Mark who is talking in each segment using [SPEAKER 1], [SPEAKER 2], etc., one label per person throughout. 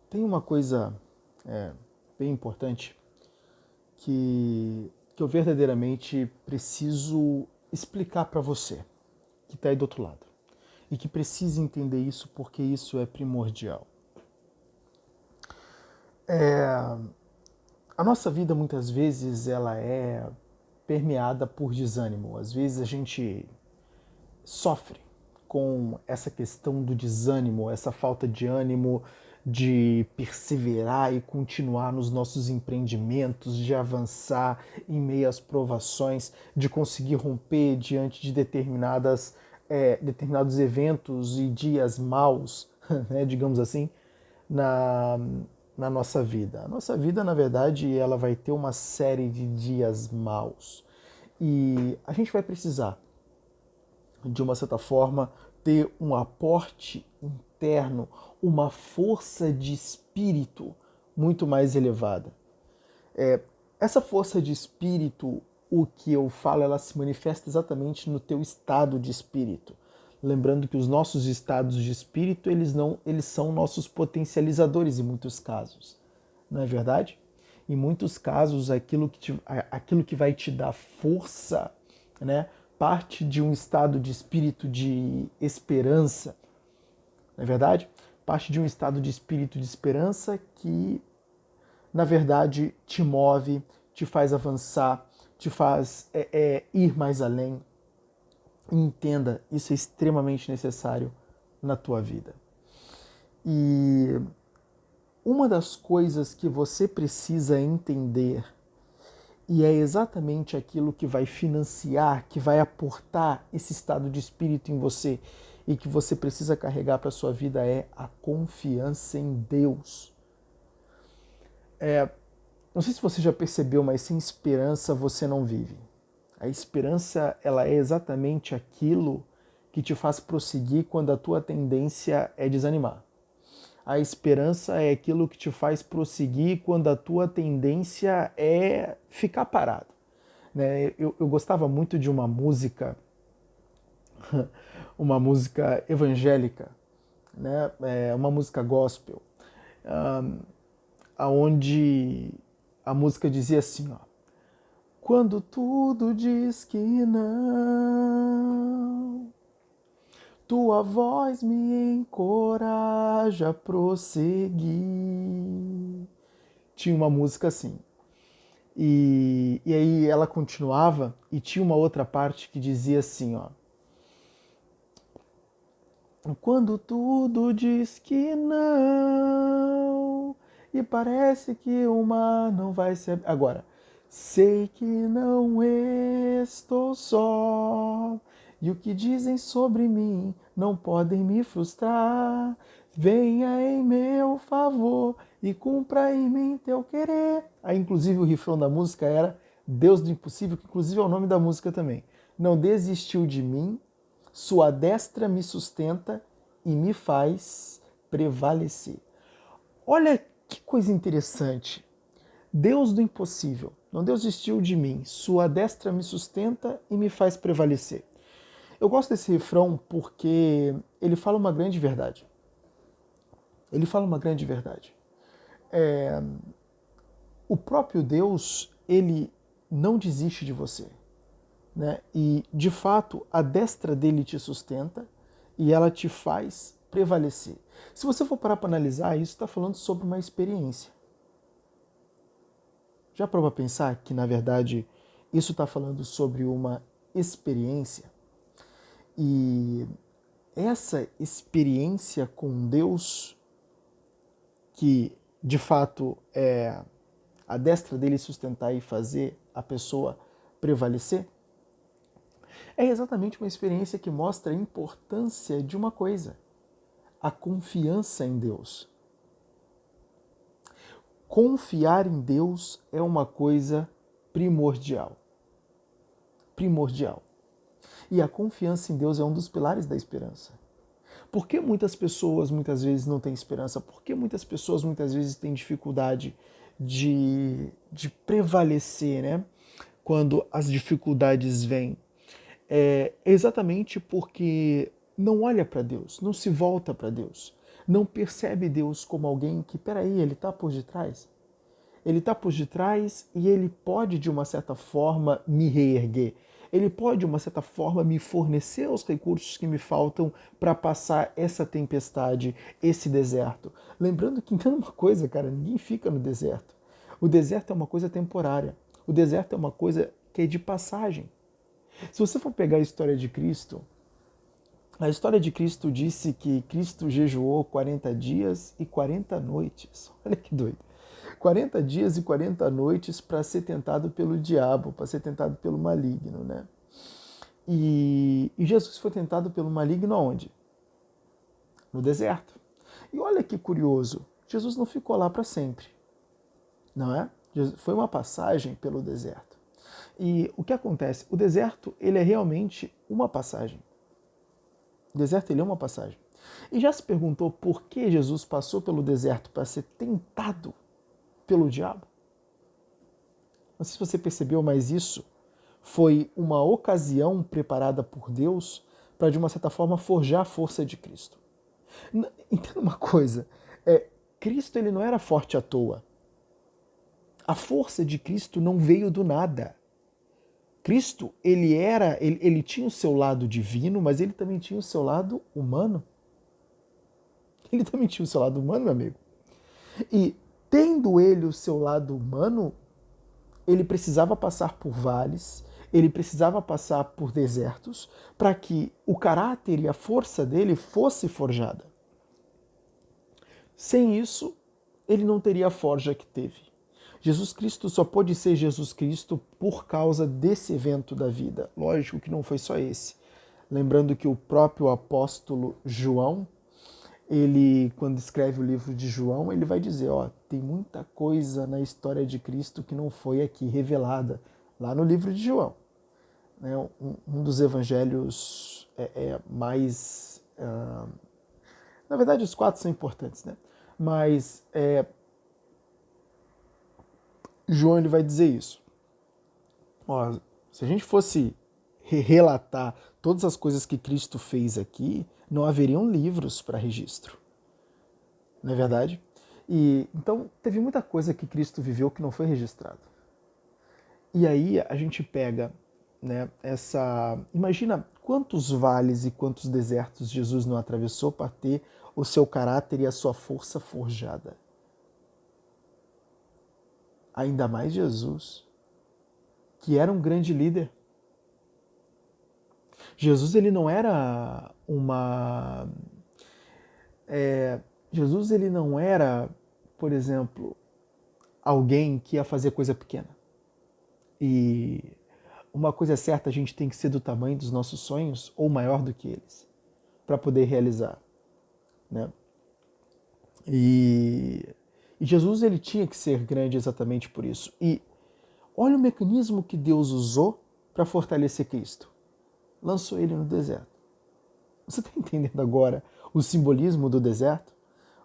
[SPEAKER 1] Tem uma coisa bem importante que eu verdadeiramente preciso explicar para você, que está aí do outro lado. E que precisa entender isso porque isso é primordial. A nossa vida muitas vezes ela é permeada por desânimo. Às vezes a gente sofre com essa questão do desânimo, essa falta de ânimo de perseverar e continuar nos nossos empreendimentos, de avançar em meio às provações, de conseguir romper diante de determinados eventos e dias maus, né, digamos assim, na, na nossa vida. A nossa vida, na verdade, ela vai ter uma série de dias maus. E a gente vai precisar de uma certa forma, ter um aporte interno, uma força de espírito muito mais elevada. Essa força de espírito, o que eu falo, ela se manifesta exatamente no teu estado de espírito. Lembrando que os nossos estados de espírito, eles são nossos potencializadores em muitos casos. Não é verdade? Em muitos casos, aquilo que vai te dar força, né, parte de um estado de espírito de esperança, não é verdade? Parte de um estado de espírito de esperança que, na verdade, te move, te faz avançar, te faz ir mais além. E entenda, isso é extremamente necessário na tua vida. E uma das coisas que você precisa entender, e é exatamente aquilo que vai financiar, que vai aportar esse estado de espírito em você e que você precisa carregar para a sua vida, é a confiança em Deus. Não sei se você já percebeu, mas sem esperança você não vive. A esperança, ela é exatamente aquilo que te faz prosseguir quando a tua tendência é desanimar. A esperança é aquilo que te faz prosseguir quando a tua tendência é ficar parado. Né? Eu gostava muito de uma música evangélica, né? Uma música gospel, aonde a música dizia assim, ó, quando tudo diz que não, tua voz me encoraja a prosseguir. Tinha uma música assim. E aí ela continuava e tinha uma outra parte que dizia assim, ó. Quando tudo diz que não e parece que o mar não vai ser... Agora, sei que não estou só e o que dizem sobre mim não podem me frustrar. Venha em meu favor e cumpra em mim teu querer. Aí, inclusive, o refrão da música era Deus do Impossível, que inclusive é o nome da música também. Não desistiu de mim, sua destra me sustenta e me faz prevalecer. Olha que coisa interessante. Deus do impossível. Não desistiu de mim. Sua destra me sustenta e me faz prevalecer. Eu gosto desse refrão porque ele fala uma grande verdade. Ele fala uma grande verdade. O próprio Deus, ele não desiste de você. Né? E, de fato, a destra dele te sustenta e ela te faz prevalecer. Se você for parar para analisar, isso está falando sobre uma experiência. Já parou para pensar que, na verdade, isso está falando sobre uma experiência? E essa experiência com Deus, que de fato é a destra dele sustentar e fazer a pessoa prevalecer, é exatamente uma experiência que mostra a importância de uma coisa: a confiança em Deus. Confiar em Deus é uma coisa primordial. Primordial. E a confiança em Deus é um dos pilares da esperança. Por que muitas pessoas muitas vezes não têm esperança? Por que muitas pessoas muitas vezes têm dificuldade de prevalecer, né? Quando as dificuldades vêm? É exatamente porque não olha para Deus, não se volta para Deus, não percebe Deus como alguém que, peraí, ele está por detrás? Ele está por detrás e ele pode, de uma certa forma, me reerguer. Ele pode, de uma certa forma, me fornecer os recursos que me faltam para passar essa tempestade, esse deserto. Lembrando que, entenda uma coisa, cara, ninguém fica no deserto. O deserto é uma coisa temporária. O deserto é uma coisa que é de passagem. Se você for pegar a história de Cristo disse que Cristo jejuou 40 dias e 40 noites. Olha que doido. 40 dias e 40 noites para ser tentado pelo diabo, para ser tentado pelo maligno, né? E Jesus foi tentado pelo maligno aonde? No deserto. E olha que curioso, Jesus não ficou lá para sempre, não é? Foi uma passagem pelo deserto. E o que acontece? O deserto, ele é realmente uma passagem. O deserto, ele é uma passagem. E já se perguntou por que Jesus passou pelo deserto para ser tentado pelo diabo? Não sei se você percebeu, mas isso foi uma ocasião preparada por Deus para, de uma certa forma, forjar a força de Cristo. Entenda uma coisa, Cristo ele não era forte à toa. A força de Cristo não veio do nada. Cristo, ele tinha o seu lado divino, mas ele também tinha o seu lado humano. Ele também tinha o seu lado humano, meu amigo. E tendo ele o seu lado humano, ele precisava passar por vales, ele precisava passar por desertos para que o caráter e a força dele fosse forjada. Sem isso, ele não teria a forja que teve. Jesus Cristo só pôde ser Jesus Cristo por causa desse evento da vida. Lógico que não foi só esse. Lembrando que o próprio apóstolo João, ele, quando escreve o livro de João, ele vai dizer, tem muita coisa na história de Cristo que não foi aqui revelada, lá no livro de João. Né? Um dos evangelhos mais... na verdade, os 4 são importantes, né? Mas João ele vai dizer isso. Se a gente fosse relatar todas as coisas que Cristo fez aqui, não haveriam livros para registro. Não é verdade? E então teve muita coisa que Cristo viveu que não foi registrado. E aí a gente pega, né, imagina quantos vales e quantos desertos Jesus não atravessou para ter o seu caráter e a sua força forjada. Ainda mais Jesus, que era um grande líder. Jesus ele não era Jesus ele não era, por exemplo, alguém que ia fazer coisa pequena. E uma coisa é certa, a gente tem que ser do tamanho dos nossos sonhos ou maior do que eles para poder realizar, né? E Jesus ele tinha que ser grande exatamente por isso. E olha o mecanismo que Deus usou para fortalecer Cristo. Lançou ele no deserto. Você está entendendo agora o simbolismo do deserto?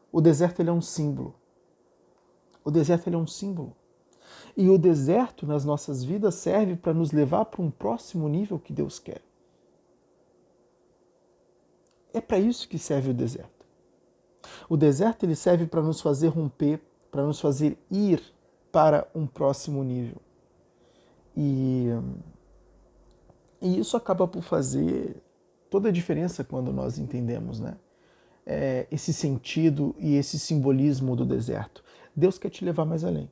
[SPEAKER 1] O deserto ele é um símbolo. O deserto ele é um símbolo. E o deserto nas nossas vidas serve para nos levar para um próximo nível que Deus quer. É para isso que serve o deserto. O deserto ele serve para nos fazer romper, para nos fazer ir para um próximo nível. E isso acaba por fazer toda a diferença quando nós entendemos, né? Esse sentido e esse simbolismo do deserto. Deus quer te levar mais além.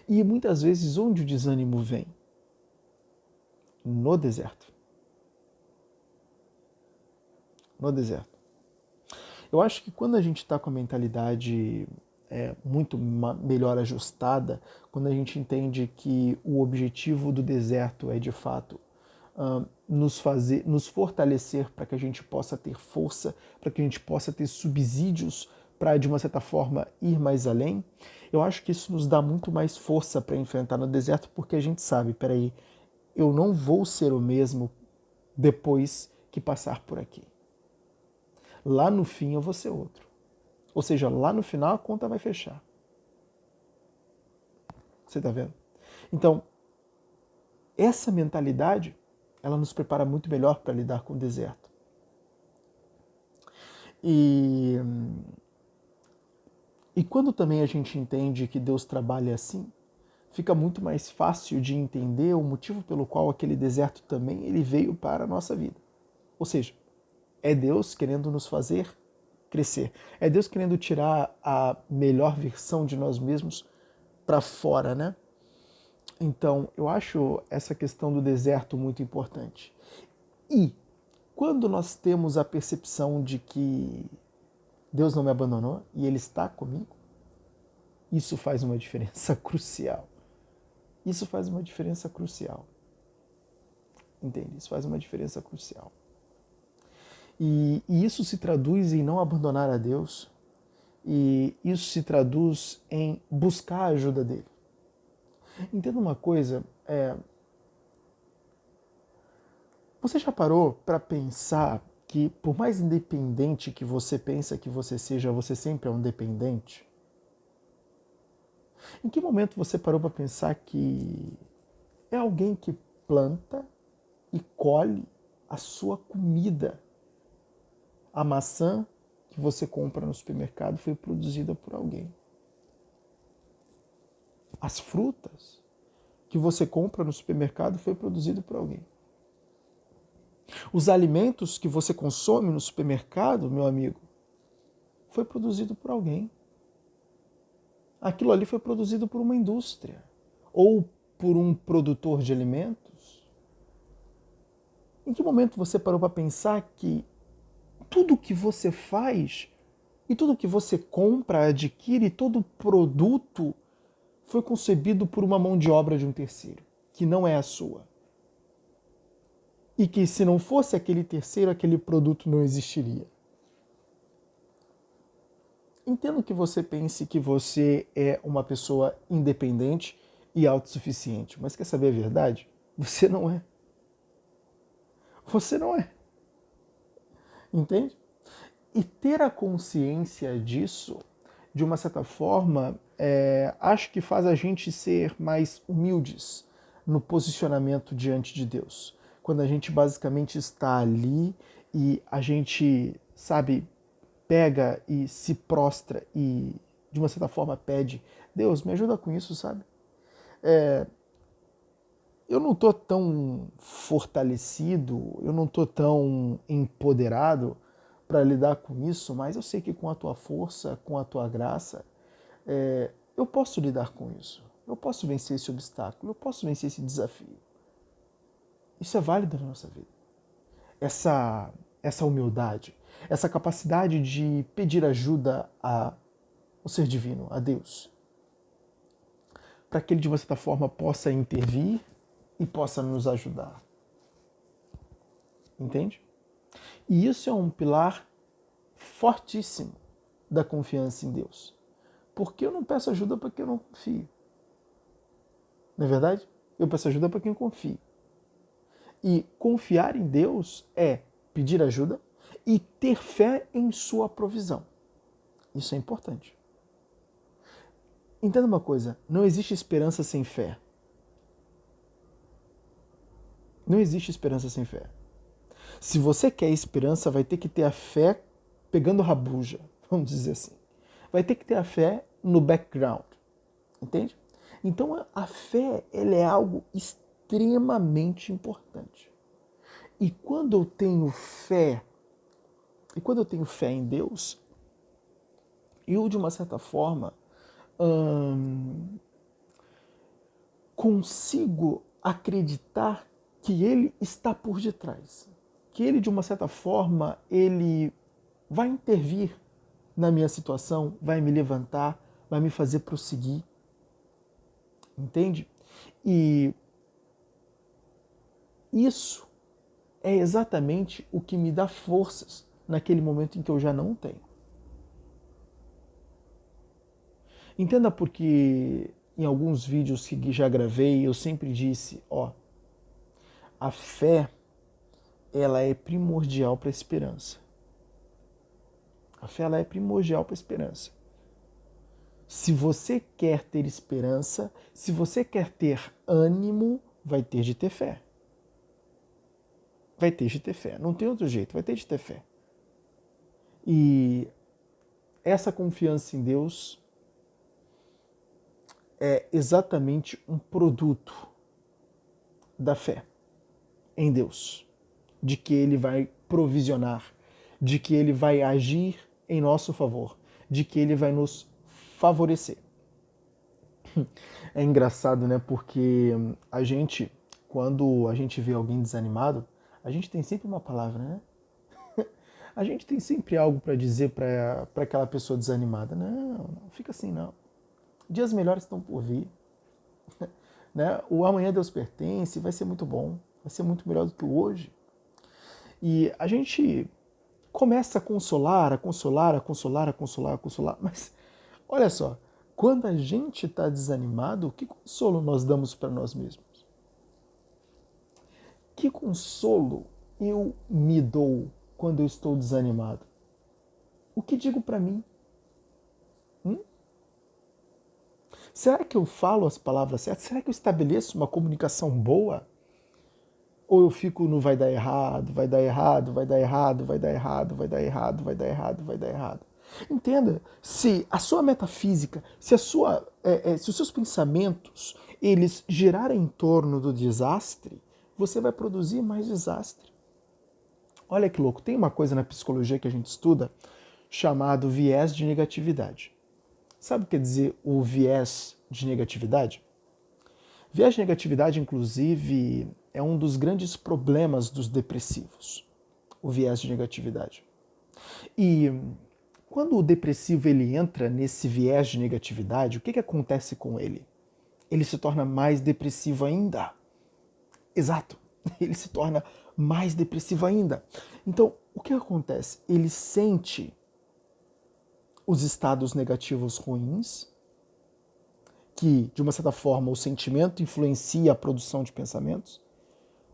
[SPEAKER 1] E muitas vezes onde o desânimo vem? No deserto. No deserto. Eu acho que quando a gente está com a mentalidade muito melhor ajustada, quando a gente entende que o objetivo do deserto é de fato nos fortalecer para que a gente possa ter força, para que a gente possa ter subsídios para, de uma certa forma, ir mais além, eu acho que isso nos dá muito mais força para enfrentar no deserto, porque a gente sabe, peraí, eu não vou ser o mesmo depois que passar por aqui. Lá no fim eu vou ser outro. Ou seja, lá no final a conta vai fechar. Você está vendo? Então, essa mentalidade, ela nos prepara muito melhor para lidar com o deserto. E E quando também a gente entende que Deus trabalha assim, fica muito mais fácil de entender o motivo pelo qual aquele deserto também ele veio para a nossa vida. Ou seja, é Deus querendo nos fazer crescer. É Deus querendo tirar a melhor versão de nós mesmos para fora, né? Então, eu acho essa questão do deserto muito importante. E quando nós temos a percepção de que Deus não me abandonou e Ele está comigo, isso faz uma diferença crucial. Isso faz uma diferença crucial. Entende? Isso faz uma diferença crucial. E isso se traduz em não abandonar a Deus, e isso se traduz em buscar a ajuda dele. Entenda uma coisa, você já parou para pensar que por mais independente que você pensa que você seja, você sempre é um dependente? Em que momento você parou para pensar que é alguém que planta e colhe a sua comida? A maçã que você compra no supermercado foi produzida por alguém. As frutas que você compra no supermercado foi produzido por alguém. Os alimentos que você consome no supermercado, meu amigo, foi produzido por alguém. Aquilo ali foi produzido por uma indústria ou por um produtor de alimentos. Em que momento você parou para pensar que tudo que você faz e tudo que você compra, adquire, todo produto foi concebido por uma mão de obra de um terceiro, que não é a sua? E que se não fosse aquele terceiro, aquele produto não existiria. Entendo que você pense que você é uma pessoa independente e autossuficiente, mas quer saber a verdade? Você não é. Você não é. Entende? E ter a consciência disso, de uma certa forma, acho que faz a gente ser mais humildes no posicionamento diante de Deus. Quando a gente basicamente está ali e a gente, sabe, pega e se prostra e, de uma certa forma, pede: Deus, me ajuda com isso, sabe? Eu não estou tão fortalecido, eu não estou tão empoderado para lidar com isso, mas eu sei que com a tua força, com a tua graça, eu posso lidar com isso. Eu posso vencer esse obstáculo, eu posso vencer esse desafio. Isso é válido na nossa vida. Essa humildade, essa capacidade de pedir ajuda ao ser divino, a Deus, para que ele de uma certa forma possa intervir e possa nos ajudar. Entende? E isso é um pilar fortíssimo da confiança em Deus. Porque eu não peço ajuda para quem eu não confio. Não é verdade? Eu peço ajuda para quem eu confio. E confiar em Deus é pedir ajuda e ter fé em sua provisão. Isso é importante. Entenda uma coisa, não existe esperança sem fé. Não existe esperança sem fé. Se você quer esperança, vai ter que ter a fé pegando rabuja, vamos dizer assim. Vai ter que ter a fé no background, entende? Então a fé, ela é algo extremamente importante. E quando eu tenho fé, em Deus, eu de uma certa forma consigo acreditar que Ele está por detrás, que Ele de uma certa forma ele vai intervir na minha situação, vai me levantar, vai me fazer prosseguir, entende? E isso é exatamente o que me dá forças naquele momento em que eu já não tenho. Entenda porque em alguns vídeos que já gravei, eu sempre disse, a fé, ela é primordial para a esperança. A fé, ela é primordial para a esperança. Se você quer ter esperança, se você quer ter ânimo, vai ter de ter fé. Vai ter de ter fé. Não tem outro jeito, vai ter de ter fé. E essa confiança em Deus é exatamente um produto da fé em Deus, de que Ele vai provisionar, de que Ele vai agir em nosso favor, de que Ele vai nos favorecer. É engraçado, né? Porque a gente, quando a gente vê alguém desanimado, a gente tem sempre uma palavra, né? A gente tem sempre algo para dizer para aquela pessoa desanimada. Não, fica assim não. Dias melhores estão por vir, né? O amanhã Deus pertence, vai ser muito bom, vai ser muito melhor do que o hoje. E a gente começa a consolar, a consolar, a consolar, a consolar, a consolar, mas olha só, quando a gente está desanimado, que consolo nós damos para nós mesmos? Que consolo eu me dou quando eu estou desanimado? O que digo para mim? Hum? Será que eu falo as palavras certas? Será que eu estabeleço uma comunicação boa? Ou eu fico no vai dar errado, vai dar errado, vai dar errado, vai dar errado, vai dar errado, vai dar errado, vai dar errado? Entenda, se a sua metafísica, se os seus pensamentos eles girarem em torno do desastre, você vai produzir mais desastre. Olha que louco, tem uma coisa na psicologia que a gente estuda chamado viés de negatividade. Sabe o que quer dizer o viés de negatividade? Viés de negatividade, inclusive, é um dos grandes problemas dos depressivos, o viés de negatividade. E quando o depressivo ele entra nesse viés de negatividade, o que acontece com ele? Ele se torna mais depressivo ainda. Exato, ele se torna mais depressivo ainda. Então, o que acontece? Ele sente os estados negativos ruins, que, de uma certa forma, o sentimento influencia a produção de pensamentos,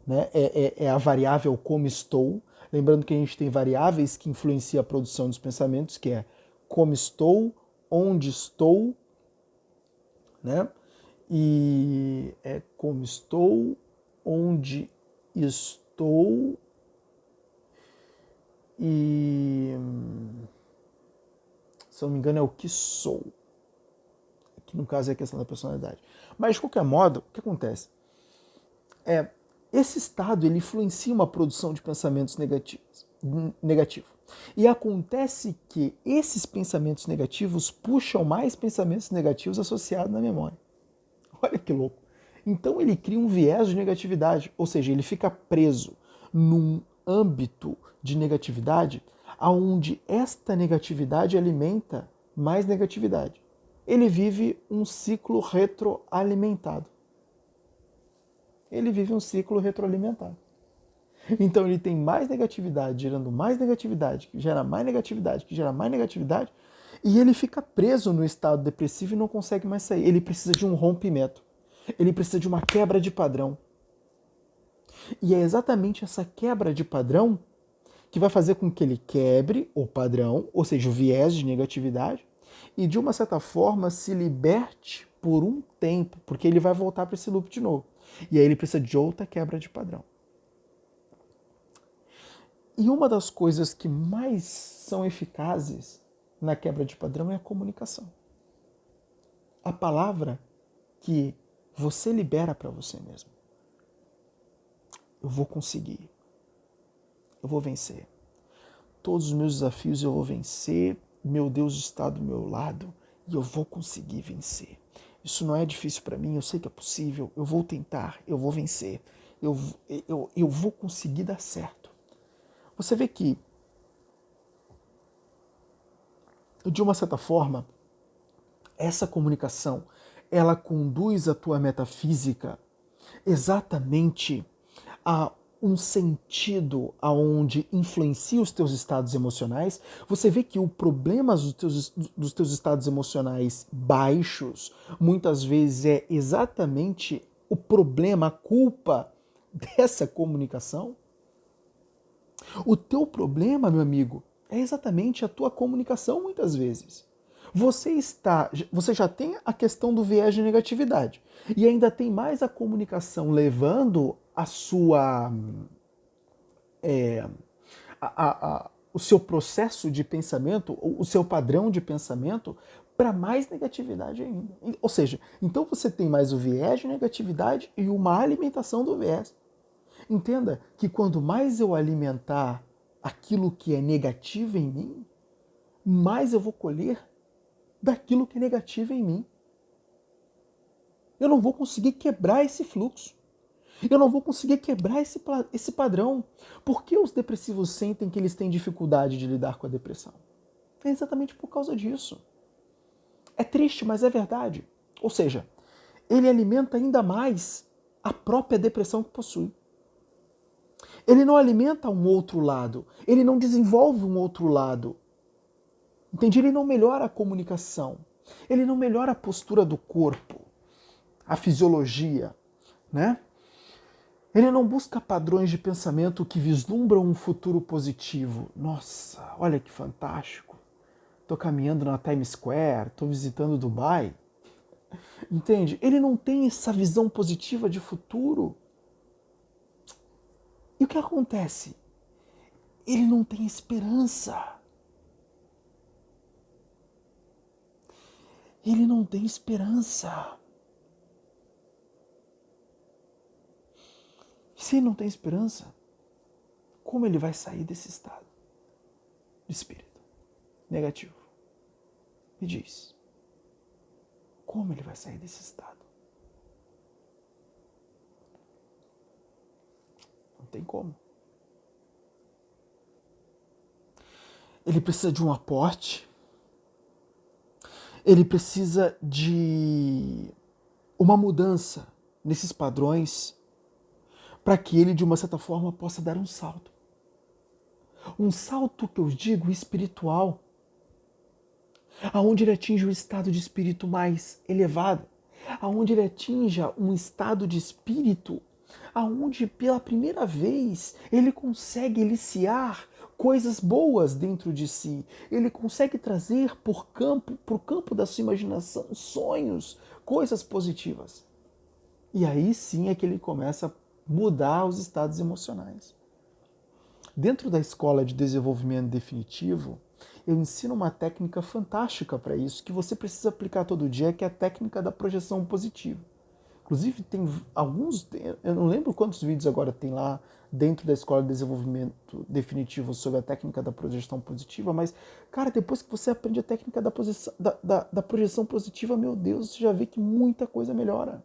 [SPEAKER 1] né? É a variável como estou. Lembrando que a gente tem variáveis que influenciam a produção dos pensamentos, que é como estou, onde estou, né? E é como estou, onde estou e, se eu não me engano, é o que sou. Que no caso é a questão da personalidade. Mas, de qualquer modo, o que acontece? Esse estado ele influencia uma produção de pensamentos negativo. E acontece que esses pensamentos negativos puxam mais pensamentos negativos associados na memória. Olha que louco. Então ele cria um viés de negatividade, ou seja, ele fica preso num âmbito de negatividade aonde esta negatividade alimenta mais negatividade. Ele vive um ciclo retroalimentado. Ele vive um ciclo retroalimentado. Então ele tem mais negatividade, gerando mais negatividade, que gera mais negatividade, que gera mais negatividade, e ele fica preso no estado depressivo e não consegue mais sair. Ele precisa de um rompimento. Ele precisa de uma quebra de padrão. E é exatamente essa quebra de padrão que vai fazer com que ele quebre o padrão, ou seja, o viés de negatividade, e de uma certa forma se liberte por um tempo, porque ele vai voltar para esse loop de novo. E aí ele precisa de outra quebra de padrão. E uma das coisas que mais são eficazes na quebra de padrão é a comunicação. A palavra que você libera para você mesmo. Eu vou conseguir. Eu vou vencer. Todos os meus desafios eu vou vencer. Meu Deus está do meu lado e eu vou conseguir vencer. Isso não é difícil para mim, eu sei que é possível. Eu vou tentar, eu vou vencer. Eu vou conseguir dar certo. Você vê que, de uma certa forma, essa comunicação, ela conduz a tua metafísica exatamente a um sentido aonde influencia os teus estados emocionais. Você vê que o problema dos teus estados emocionais baixos, muitas vezes é exatamente o problema, a culpa dessa comunicação. O teu problema, meu amigo, é exatamente a tua comunicação muitas vezes. Você já tem a questão do viés de negatividade e ainda tem mais a comunicação levando a sua o seu processo de pensamento, o seu padrão de pensamento, para mais negatividade ainda. Ou seja, então você tem mais o viés de negatividade e uma alimentação do viés. Entenda que quando mais eu alimentar aquilo que é negativo em mim, mais eu vou colher daquilo que é negativo em mim. Eu não vou conseguir quebrar esse fluxo. Eu não vou conseguir quebrar esse padrão. Por que os depressivos sentem que eles têm dificuldade de lidar com a depressão? É exatamente por causa disso. É triste, mas é verdade. Ou seja, ele alimenta ainda mais a própria depressão que possui. Ele não alimenta um outro lado. Ele não desenvolve um outro lado. Entende? Ele não melhora a comunicação. Ele não melhora a postura do corpo, a fisiologia, né? Ele não busca padrões de pensamento que vislumbram um futuro positivo. Nossa, olha que fantástico. Estou caminhando na Times Square, estou visitando Dubai. Entende? Ele não tem essa visão positiva de futuro. E o que acontece? Ele não tem esperança. Ele não tem esperança. Se ele não tem esperança, como ele vai sair desse estado de espírito negativo? Me diz. Como ele vai sair desse estado? Não tem como. Ele precisa de um aporte. Ele precisa de uma mudança nesses padrões para que ele, de uma certa forma, possa dar um salto. Um salto que eu digo espiritual, aonde ele atinge um estado de espírito mais elevado, aonde ele atinja um estado de espírito aonde pela primeira vez ele consegue eliciar coisas boas dentro de si. Ele consegue trazer para o campo da sua imaginação sonhos, coisas positivas. E aí sim é que ele começa a mudar os estados emocionais. Dentro da escola de desenvolvimento definitivo, eu ensino uma técnica fantástica para isso, que você precisa aplicar todo dia, que é a técnica da projeção positiva. Inclusive, tem alguns, eu não lembro quantos vídeos agora tem lá dentro da escola de desenvolvimento definitivo sobre a técnica da projeção positiva, mas, cara, depois que você aprende a técnica da projeção positiva, meu Deus, você já vê que muita coisa melhora.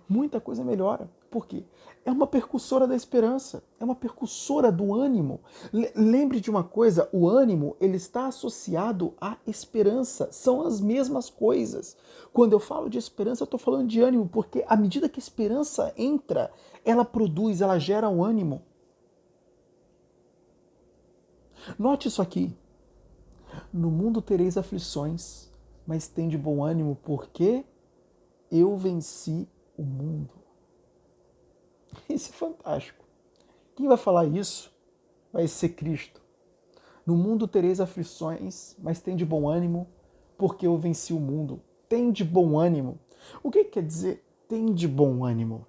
[SPEAKER 1] Muita coisa melhora. Por quê? É uma percussora da esperança, é uma percussora do ânimo. Lembre de uma coisa, o ânimo ele está associado à esperança, são as mesmas coisas. Quando eu falo de esperança, eu estou falando de ânimo, porque à medida que a esperança entra, ela produz, ela gera um ânimo. Note isso aqui. No mundo tereis aflições, mas tende bom ânimo, porque eu venci o mundo. Isso é fantástico. Quem vai falar isso vai ser Cristo. No mundo tereis aflições, mas tem de bom ânimo, porque eu venci o mundo. Tem de bom ânimo. O que quer dizer tem de bom ânimo?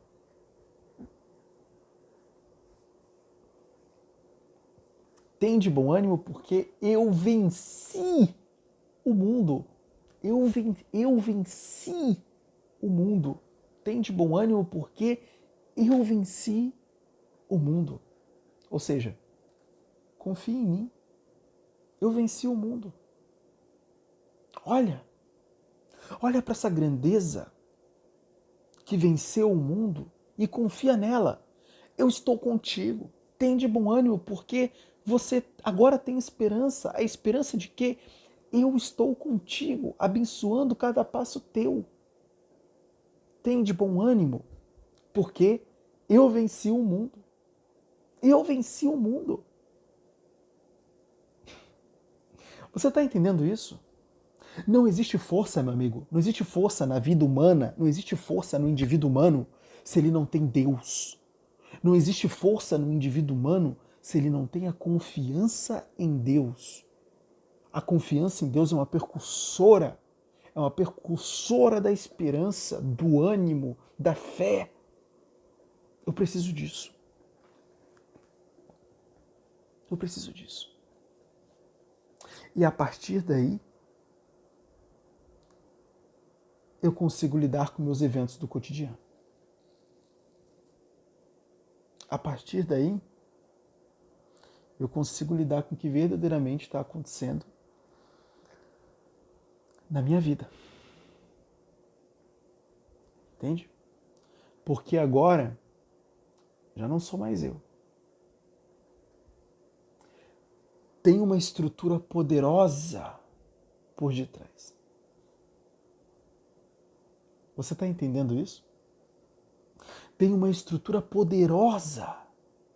[SPEAKER 1] Tem de bom ânimo porque eu venci o mundo. Eu venci o mundo. Tem de bom ânimo porque eu venci o mundo. Ou seja, confie em mim. Eu venci o mundo. Olha para essa grandeza que venceu o mundo e confia nela. Eu estou contigo. Tem de bom ânimo porque você agora tem esperança. A esperança de que eu estou contigo, abençoando cada passo teu. Tem de bom ânimo porque eu venci o mundo. Eu venci o mundo. Você está entendendo isso? Não existe força, meu amigo. Não existe força na vida humana. Não existe força no indivíduo humano se ele não tem Deus. Não existe força no indivíduo humano se ele não tem a confiança em Deus. A confiança em Deus é uma percussora. É uma percussora da esperança, do ânimo, da fé. Eu preciso disso. Eu preciso disso. E a partir daí, eu consigo lidar com meus eventos do cotidiano. A partir daí, eu consigo lidar com o que verdadeiramente está acontecendo na minha vida. Entende? Porque agora, já não sou mais eu. Tem uma estrutura poderosa por detrás. Você está entendendo isso? Tem uma estrutura poderosa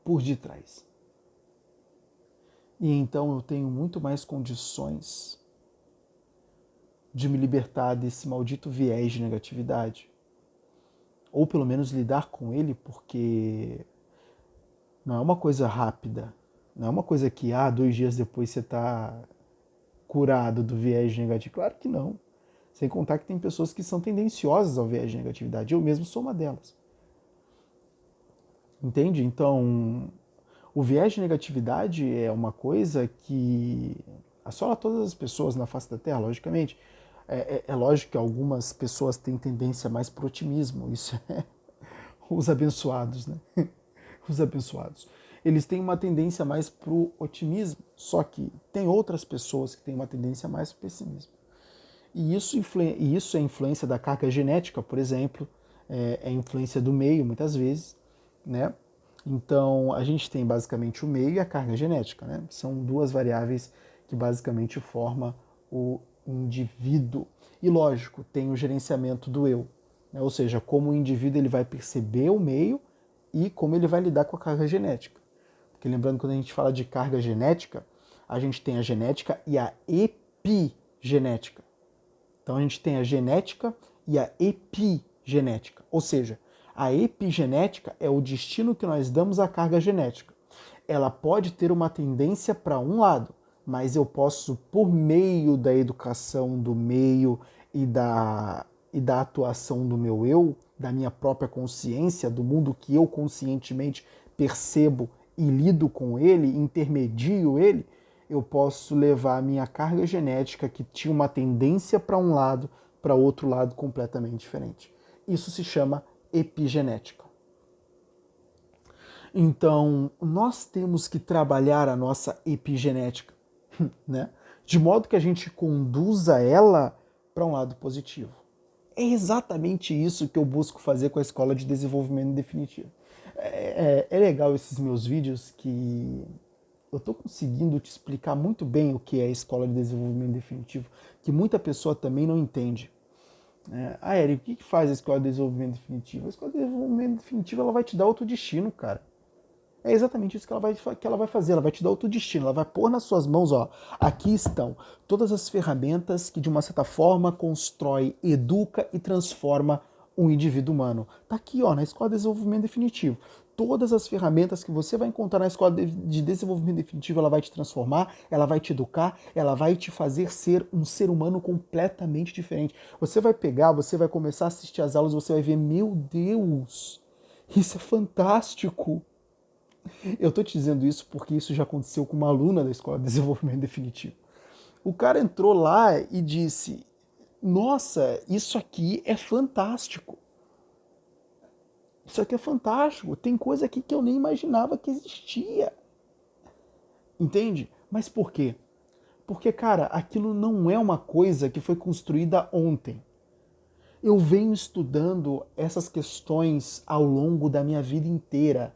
[SPEAKER 1] por detrás. E então eu tenho muito mais condições de me libertar desse maldito viés de negatividade. Ou pelo menos lidar com ele, porque não é uma coisa rápida. Não é uma coisa que, 2 dias depois você está curado do viés de negatividade. Claro que não. Sem contar que tem pessoas que são tendenciosas ao viés de negatividade. Eu mesmo sou uma delas. Entende? Então, o viés de negatividade é uma coisa que assola todas as pessoas na face da Terra, logicamente. É lógico que algumas pessoas têm tendência mais para o otimismo. Isso é os abençoados, né? Os abençoados. Eles têm uma tendência mais para o otimismo, só que tem outras pessoas que têm uma tendência mais para o pessimismo. E isso é influência da carga genética, por exemplo, é influência do meio, muitas vezes, né? Então, a gente tem basicamente o meio e a carga genética, né? São duas variáveis que basicamente formam o indivíduo. E lógico, tem o gerenciamento do eu, né? Ou seja, como o indivíduo ele vai perceber o meio e como ele vai lidar com a carga genética. Porque lembrando, quando a gente fala de carga genética, a gente tem a genética e a epigenética. Então a gente tem a genética e a epigenética, ou seja, a epigenética é o destino que nós damos à carga genética. Ela pode ter uma tendência para um lado, mas eu posso, por meio da educação do meio e da atuação do meu eu, da minha própria consciência, do mundo que eu conscientemente percebo e lido com ele, intermedio ele, eu posso levar a minha carga genética que tinha uma tendência para um lado, para outro lado completamente diferente. Isso se chama epigenética. Então, nós temos que trabalhar a nossa epigenética, né? De modo que a gente conduza ela para um lado positivo. É exatamente isso que eu busco fazer com a Escola de Desenvolvimento Definitivo. É legal esses meus vídeos que eu estou conseguindo te explicar muito bem o que é a Escola de Desenvolvimento Definitivo, que muita pessoa também não entende. Érico, o que faz a Escola de Desenvolvimento Definitivo? A Escola de Desenvolvimento Definitivo ela vai te dar outro destino, cara. É exatamente isso que ela vai fazer, ela vai te dar outro destino, ela vai pôr nas suas mãos, ó, aqui estão todas as ferramentas que de uma certa forma constrói, educa e transforma um indivíduo humano. Tá aqui, ó, na Escola de Desenvolvimento Definitivo. Todas as ferramentas que você vai encontrar na Escola de Desenvolvimento Definitivo, ela vai te transformar, ela vai te educar, ela vai te fazer ser um ser humano completamente diferente. Você vai pegar, você vai começar a assistir as aulas, você vai ver, meu Deus, isso é fantástico. Eu tô te dizendo isso porque isso já aconteceu com uma aluna da Escola de Desenvolvimento Definitivo. O cara entrou lá e disse, nossa, isso aqui é fantástico. Isso aqui é fantástico. Tem coisa aqui que eu nem imaginava que existia. Entende? Mas por quê? Porque, cara, aquilo não é uma coisa que foi construída ontem. Eu venho estudando essas questões ao longo da minha vida inteira.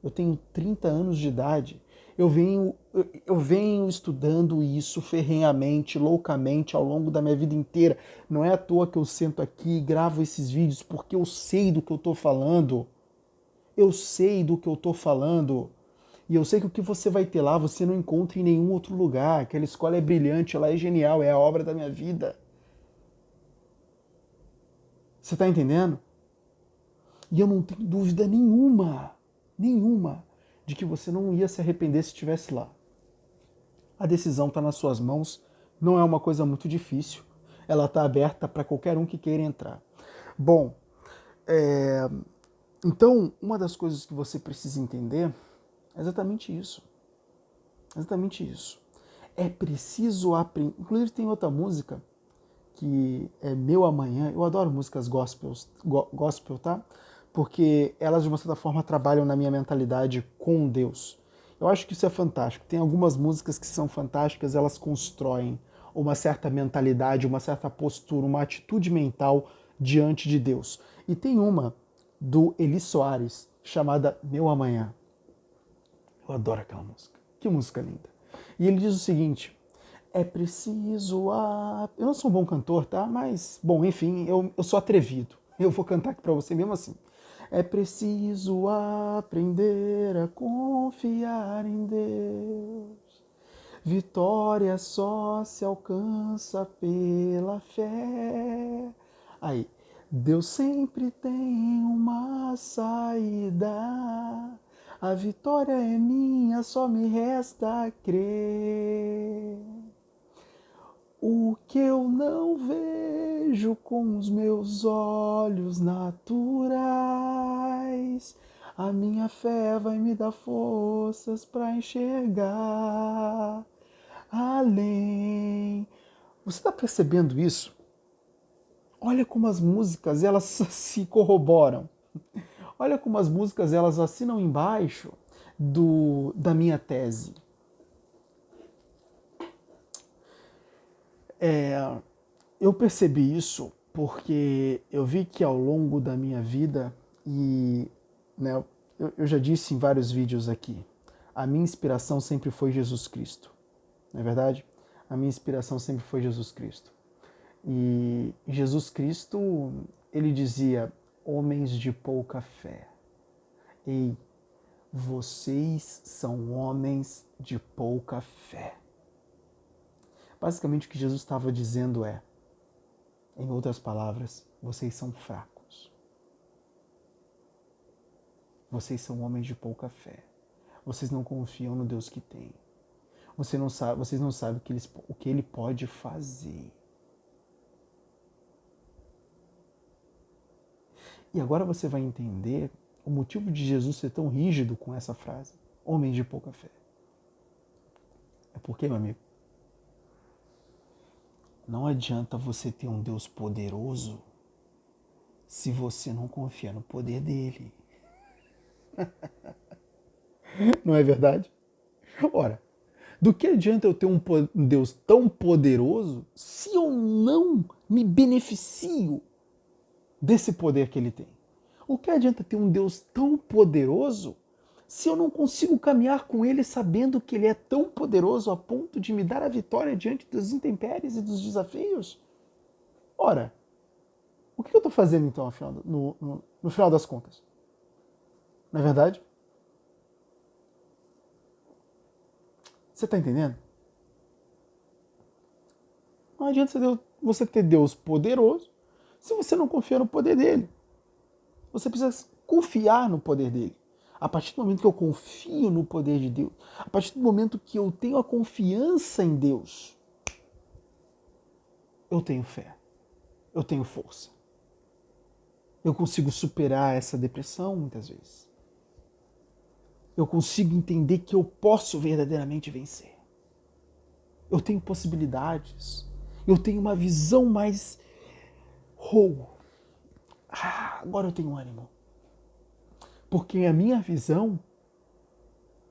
[SPEAKER 1] Eu tenho 30 anos de idade. Eu venho estudando isso ferrenhamente, loucamente, ao longo da minha vida inteira. Não é à toa que eu sento aqui e gravo esses vídeos, porque eu sei do que eu estou falando. Eu sei do que eu estou falando. E eu sei que o que você vai ter lá, você não encontra em nenhum outro lugar. Aquela escola é brilhante, ela é genial, é a obra da minha vida. Você está entendendo? E eu não tenho dúvida nenhuma, de que você não ia se arrepender se estivesse lá. A decisão está nas suas mãos, não é uma coisa muito difícil, ela está aberta para qualquer um que queira entrar. Bom, então uma das coisas que você precisa entender é exatamente isso. Exatamente isso. É preciso aprender. Inclusive tem outra música que é Meu Amanhã. Eu adoro músicas gospel, tá? Porque elas de uma certa forma trabalham na minha mentalidade com Deus. Eu acho que isso é fantástico. Tem algumas músicas que são fantásticas, elas constroem uma certa mentalidade, uma certa postura, uma atitude mental diante de Deus. E tem uma do Eli Soares chamada Meu Amanhã. Eu adoro aquela música. Que música linda. E ele diz o seguinte: é preciso Eu não sou um bom cantor, tá? Mas, bom, enfim, eu sou atrevido. Eu vou cantar aqui pra você mesmo assim. É preciso aprender a confiar em Deus. Vitória só se alcança pela fé. Aí, Deus sempre tem uma saída. A vitória é minha, só me resta crer. O que eu não vejo com os meus olhos naturais, a minha fé vai me dar forças para enxergar além. Você está percebendo isso? Olha como as músicas elas se corroboram. Olha como as músicas elas assinam embaixo da minha tese. Eu percebi isso porque eu vi que ao longo da minha vida, e né, eu já disse em vários vídeos aqui, a minha inspiração sempre foi Jesus Cristo, não é verdade? A minha inspiração sempre foi Jesus Cristo. E Jesus Cristo, ele dizia, homens de pouca fé. Ei, vocês são homens de pouca fé. Basicamente o que Jesus estava dizendo é, em outras palavras, vocês são fracos. Vocês são homens de pouca fé. Vocês não confiam no Deus que tem. Vocês não sabem o que Ele pode fazer. E agora você vai entender o motivo de Jesus ser tão rígido com essa frase. Homens de pouca fé. É porque, meu amigo, não adianta você ter um Deus poderoso se você não confia no poder dele. Não é verdade? Ora, do que adianta eu ter um Deus tão poderoso se eu não me beneficio desse poder que ele tem? O que adianta ter um Deus tão poderoso se eu não consigo caminhar com ele sabendo que ele é tão poderoso a ponto de me dar a vitória diante das intempéries e dos desafios? Ora, o que eu estou fazendo então no final das contas? Não é verdade? Você está entendendo? Não adianta você ter Deus poderoso se você não confia no poder dele. Você precisa confiar no poder dele. A partir do momento que eu confio no poder de Deus, a partir do momento que eu tenho a confiança em Deus, eu tenho fé, eu tenho força. Eu consigo superar essa depressão muitas vezes. Eu consigo entender que eu posso verdadeiramente vencer. Eu tenho possibilidades. Eu tenho uma visão mais... agora eu tenho ânimo. Porque a minha visão,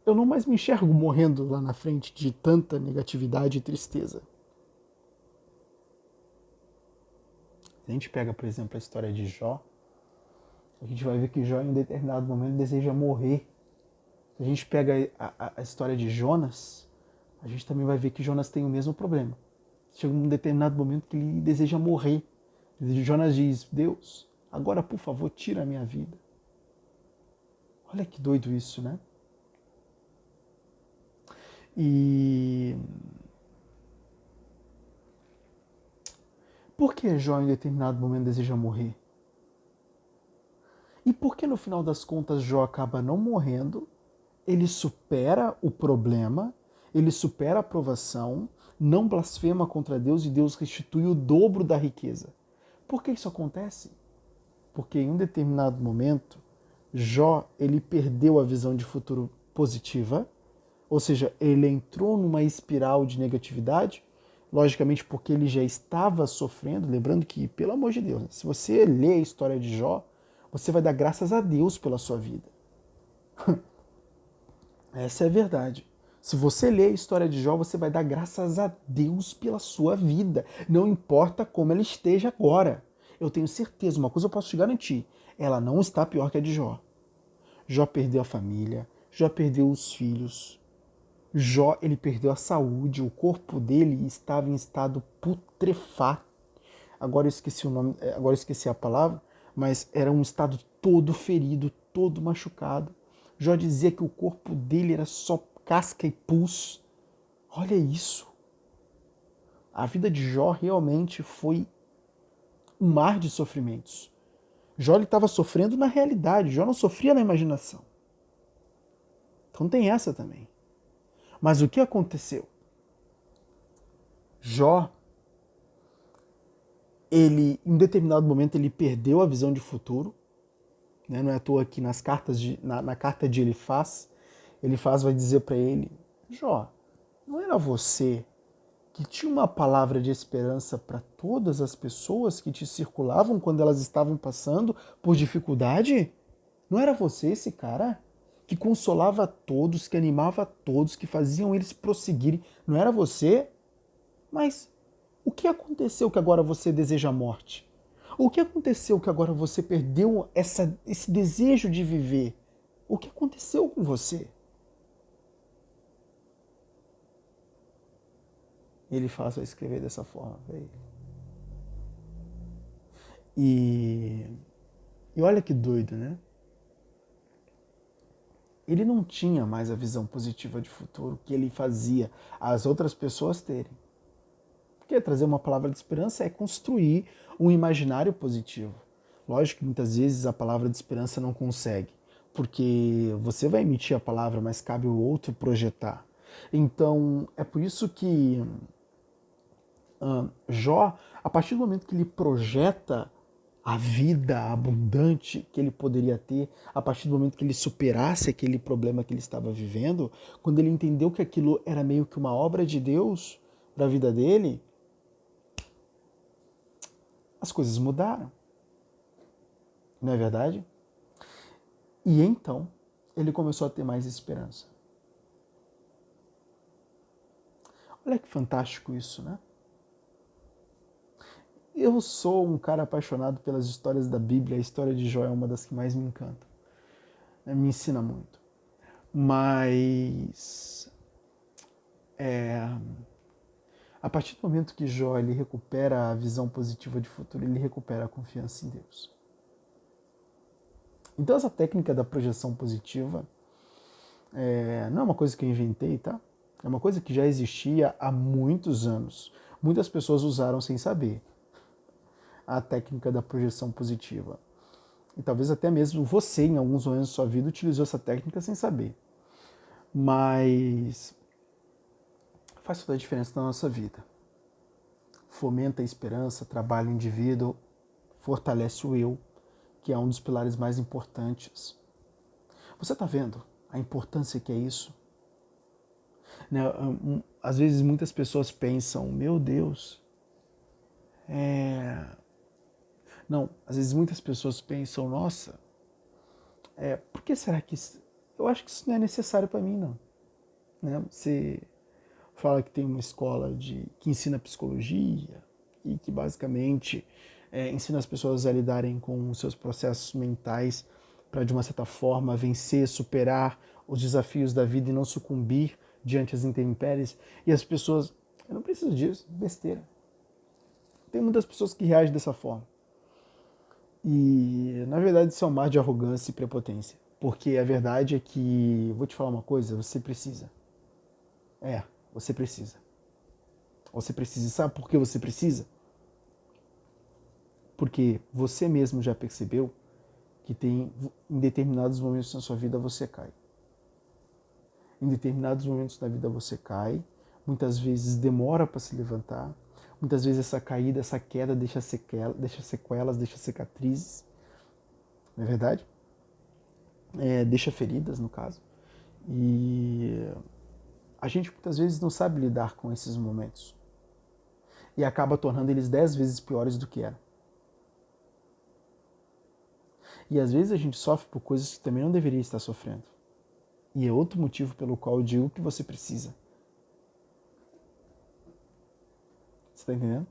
[SPEAKER 1] eu não mais me enxergo morrendo lá na frente de tanta negatividade e tristeza. Se a gente pega, por exemplo, a história de Jó, a gente vai ver que Jó, em um determinado momento, deseja morrer. Se a gente pega a história de Jonas, a gente também vai ver que Jonas tem o mesmo problema. Chega um determinado momento que ele deseja morrer. Jonas diz, Deus, agora por favor, tira a minha vida. Olha que doido isso, né? E por que Jó em determinado momento deseja morrer? E por que no final das contas Jó acaba não morrendo? Ele supera o problema, ele supera a provação, não blasfema contra Deus e Deus restitui o dobro da riqueza. Por que isso acontece? Porque em um determinado momento, Jó ele perdeu a visão de futuro positiva, Ou seja, ele entrou numa espiral de negatividade, logicamente porque ele já estava sofrendo. Lembrando que, pelo amor de Deus, se você lê a história de Jó, você vai dar graças a Deus pela sua vida. Essa é a verdade. Se você ler a história de Jó, você vai dar graças a Deus pela sua vida. Não importa como ela esteja agora. Eu tenho certeza, uma coisa eu posso te garantir, ela não está pior que a de Jó. Jó perdeu a família, Jó perdeu os filhos, Jó, ele perdeu a saúde, o corpo dele estava em estado putrefato. Agora eu esqueci o nome, agora eu esqueci a palavra, mas era um estado todo ferido, todo machucado. Jó dizia que o corpo dele era só casca e pus. Olha isso. A vida de Jó realmente foi um mar de sofrimentos. Jó estava sofrendo na realidade, Jó não sofria na imaginação. Então tem essa também. Mas o que aconteceu? Jó, ele, em um determinado momento, ele perdeu a visão de futuro. Né? Não é à toa que nas cartas na carta de Elifaz vai dizer para ele: Jó, não era você que tinha uma palavra de esperança para todas as pessoas que te circulavam quando elas estavam passando por dificuldade? Não era você esse cara que consolava a todos, que animava a todos, que faziam eles prosseguirem? Não era você? Mas o que aconteceu que agora você deseja a morte? O que aconteceu que agora você perdeu esse desejo de viver? O que aconteceu com você? Ele faz a escrever dessa forma para ele. E olha que doido, né? Ele não tinha mais a visão positiva de futuro que ele fazia as outras pessoas terem. Porque trazer uma palavra de esperança é construir um imaginário positivo. Lógico que muitas vezes a palavra de esperança não consegue, porque você vai emitir a palavra, mas cabe o outro projetar. Então, é por isso que Jó, a partir do momento que ele projeta a vida abundante que ele poderia ter, a partir do momento que ele superasse aquele problema que ele estava vivendo, quando ele entendeu que aquilo era meio que uma obra de Deus para a vida dele, as coisas mudaram. Não é verdade? E então ele começou a ter mais esperança. Olha que fantástico isso, né? Eu sou um cara apaixonado pelas histórias da Bíblia. A história de Jó é uma das que mais me encanta. Me ensina muito. Mas a partir do momento que Jó ele recupera a visão positiva de futuro, ele recupera a confiança em Deus. Então essa técnica da projeção positiva não é uma coisa que eu inventei, tá? É uma coisa que já existia há muitos anos. Muitas pessoas usaram sem saber a técnica da projeção positiva. E talvez até mesmo você, em alguns momentos da sua vida, utilizou essa técnica sem saber. Mas faz toda a diferença na nossa vida. Fomenta a esperança, trabalha o indivíduo, fortalece o eu, que é um dos pilares mais importantes. Você está vendo a importância que é isso? Né? Às vezes muitas pessoas pensam, meu Deus, Não, às vezes muitas pessoas pensam, nossa, por que será que isso... Eu acho que isso não é necessário para mim, não. Né? Você fala que tem uma escola que ensina psicologia e que basicamente ensina as pessoas a lidarem com os seus processos mentais para, de uma certa forma, vencer, superar os desafios da vida e não sucumbir diante das intempéries. E as pessoas, eu não preciso disso, besteira. Tem muitas pessoas que reagem dessa forma. E, na verdade, isso é um mar de arrogância e prepotência. Porque a verdade é que, vou te falar uma coisa, você precisa. Você precisa. Você precisa. E sabe por que você precisa? Porque você mesmo já percebeu que em determinados momentos na sua vida você cai. Em determinados momentos da vida você cai, muitas vezes demora para se levantar, muitas vezes essa caída, essa queda deixa sequelas, deixa cicatrizes, não é verdade? Deixa feridas, no caso. E a gente muitas vezes não sabe lidar com esses momentos e acaba tornando eles 10 vezes piores do que eram. E às vezes a gente sofre por coisas que também não deveria estar sofrendo. E é outro motivo pelo qual eu digo que você precisa. Você está entendendo?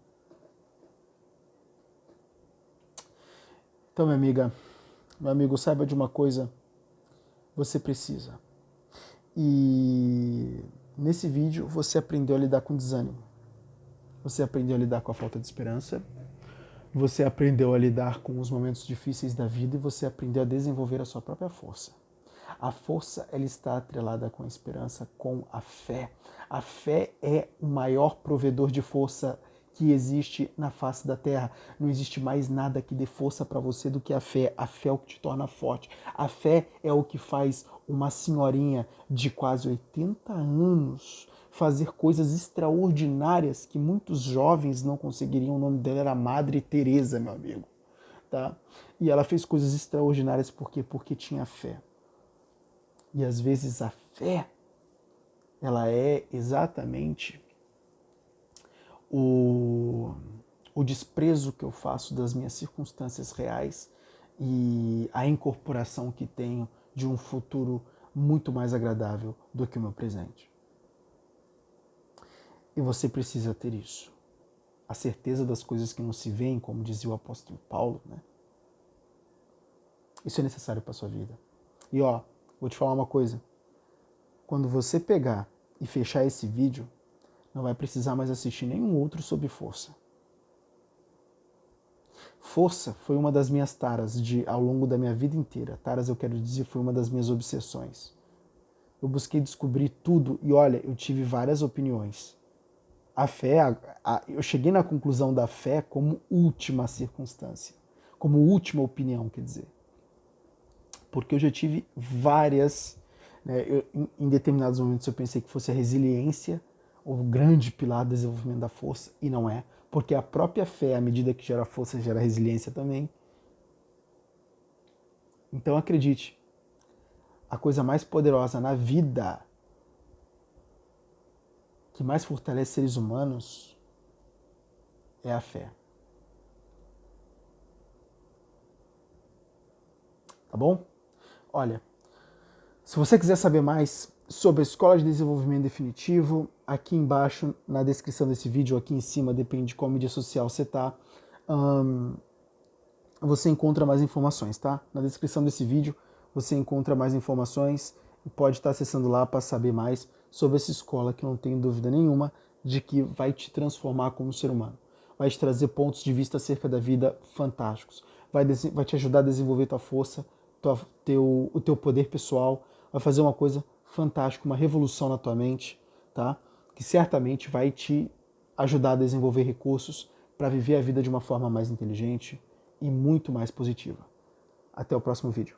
[SPEAKER 1] Então, minha amiga, meu amigo, saiba de uma coisa, você precisa. E nesse vídeo você aprendeu a lidar com desânimo. Você aprendeu a lidar com a falta de esperança. Você aprendeu a lidar com os momentos difíceis da vida e você aprendeu a desenvolver a sua própria força. A força, ela está atrelada com a esperança, com a fé. A fé é o maior provedor de força que existe na face da terra. Não existe mais nada que dê força para você do que a fé. A fé é o que te torna forte. A fé é o que faz uma senhorinha de quase 80 anos fazer coisas extraordinárias que muitos jovens não conseguiriam. O nome dela era Madre Teresa, meu amigo. Tá? E ela fez coisas extraordinárias por quê? Porque tinha fé. E às vezes a fé, ela é exatamente o desprezo que eu faço das minhas circunstâncias reais e a incorporação que tenho de um futuro muito mais agradável do que o meu presente. E você precisa ter isso. A certeza das coisas que não se veem, como dizia o apóstolo Paulo, né? Isso é necessário para a sua vida. E ó, vou te falar uma coisa. Quando você pegar e fechar esse vídeo, não vai precisar mais assistir nenhum outro sobre força. Força foi uma das minhas taras ao longo da minha vida inteira. Taras, eu quero dizer, foi uma das minhas obsessões. Eu busquei descobrir tudo e olha, eu tive várias opiniões. A fé, eu cheguei na conclusão da fé como última circunstância, como última opinião, quer dizer. Porque eu já tive várias, né, em determinados momentos eu pensei que fosse a resiliência o grande pilar do desenvolvimento da força, e não é, porque a própria fé, à medida que gera força, gera resiliência também. Então acredite, a coisa mais poderosa na vida, que mais fortalece seres humanos, é a fé. Tá bom? Olha, se você quiser saber mais sobre a Escola de Desenvolvimento Definitivo, aqui embaixo, na descrição desse vídeo, aqui em cima, depende de qual mídia social você está, você encontra mais informações, tá? Na descrição desse vídeo você encontra mais informações e pode estar acessando lá para saber mais sobre essa escola, que eu não tenho dúvida nenhuma de que vai te transformar como ser humano. Vai te trazer pontos de vista acerca da vida fantásticos. Vai te ajudar a desenvolver tua força, o teu poder pessoal, vai fazer uma coisa fantástica, uma revolução na tua mente, tá? Que certamente vai te ajudar a desenvolver recursos para viver a vida de uma forma mais inteligente e muito mais positiva. Até o próximo vídeo.